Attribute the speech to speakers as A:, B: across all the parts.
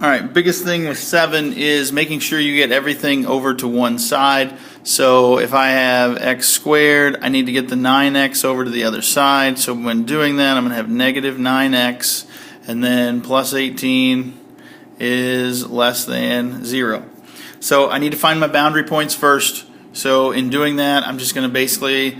A: All right, biggest thing with 7 is making sure you get everything over to one side. So if I have x squared, I need to get the 9x over to the other side. So when doing that, I'm going to have negative 9x, and then plus 18 is less than 0. So I need to find my boundary points first. So in doing that, I'm just going to basically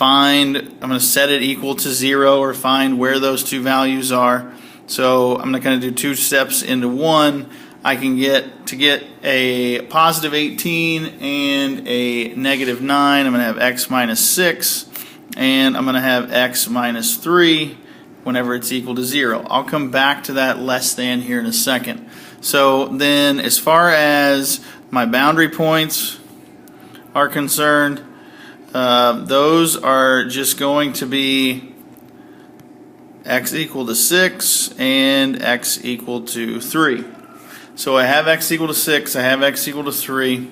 A: I'm going to set it equal to 0 or find where those two values are. So I'm not going to do 2 steps into one. I can get a positive 18 and a negative 9. I'm going to have x minus 6, and I'm going to have x minus 3 whenever it's equal to 0. I'll come back to that less than here in a second. So then as far as my boundary points are concerned, those are just going to be x equal to 6 and x equal to 3. So I have x equal to 6, I have x equal to 3.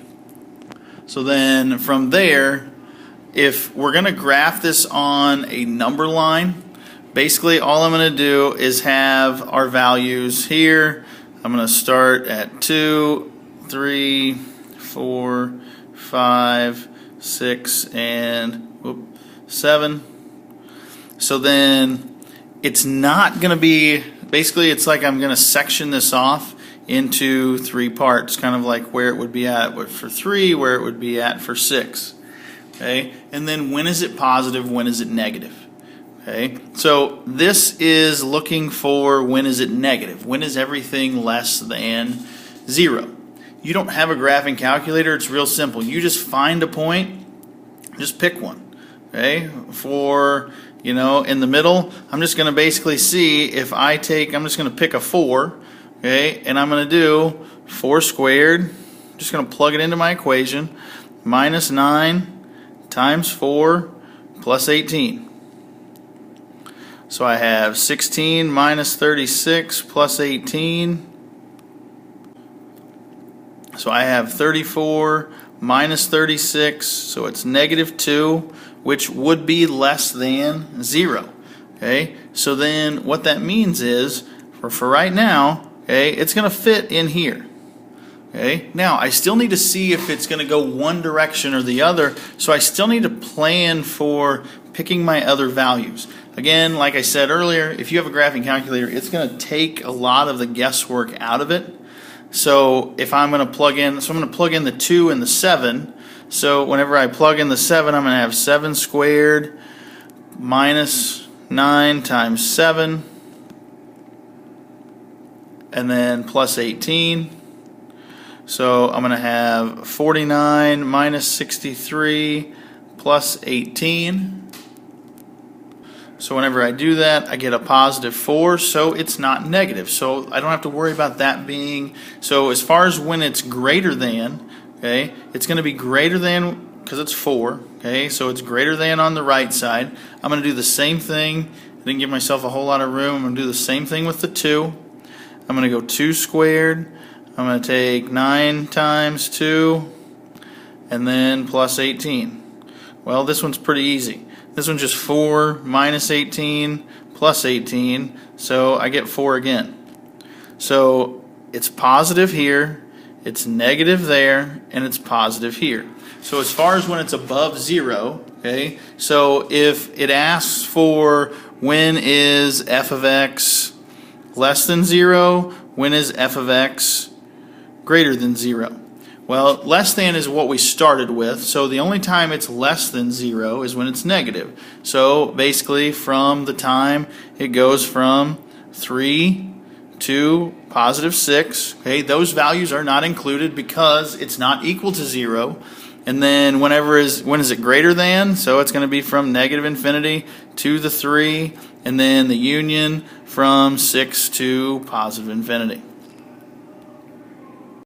A: So then from there, if we're going to graph this on a number line, basically all I'm going to do is have our values here. I'm going to start at 2, 3, 4, 5, 6, and 7. So then it's not going to be, basically it's like I'm going to section this off into 3 parts, kind of like where it would be at for 3, where it would be at for 6. Okay, and then when is it positive, when is it negative? Okay, so this is looking for when is it negative, when is everything less than 0. You don't have a graphing calculator, it's real simple. You just find a point, just pick one. Okay, for in the middle, I'm just going to basically see if I'm just going to pick a 4, okay, and I'm going to do 4 squared, just going to plug it into my equation, minus 9 times 4 plus 18. So I have 16 minus 36 plus 18. So I have 34 minus 36, so it's negative 2, which would be less than 0. Okay, so then what that means is, for right now, okay, it's going to fit in here. Okay, now I still need to see if it's going to go one direction or the other, so I still need to plan for picking my other values. Again, like I said earlier, if you have a graphing calculator, it's going to take a lot of the guesswork out of it. So if I'm going to plug in, I'm going to plug in the 2 and the 7. So whenever I plug in the 7, I'm going to have 7 squared minus 9 times 7, and then plus 18. So I'm going to have 49 minus 63 plus 18. So whenever I do that, I get a positive 4, so it's not negative. So I don't have to worry about that being, so as far as when it's greater than, okay, it's going to be greater than, because it's 4, okay, so it's greater than on the right side. I'm going to do the same thing. I didn't give myself a whole lot of room. I'm going to do the same thing with the 2. I'm going to go 2 squared. I'm going to take 9 times 2, and then plus 18. Well, this one's pretty easy. This one's just 4 minus 18 plus 18, so I get 4 again. So it's positive here, it's negative there, and it's positive here. So as far as when it's above 0, okay, so if it asks for when is f of x less than 0, when is f of x greater than 0? Well, less than is what we started with, so the only time it's less than 0 is when it's negative. So basically from the time it goes from 3 to positive 6, okay, those values are not included because it's not equal to 0. And then when is it greater than? So it's going to be from negative infinity to the 3, and then the union from 6 to positive infinity.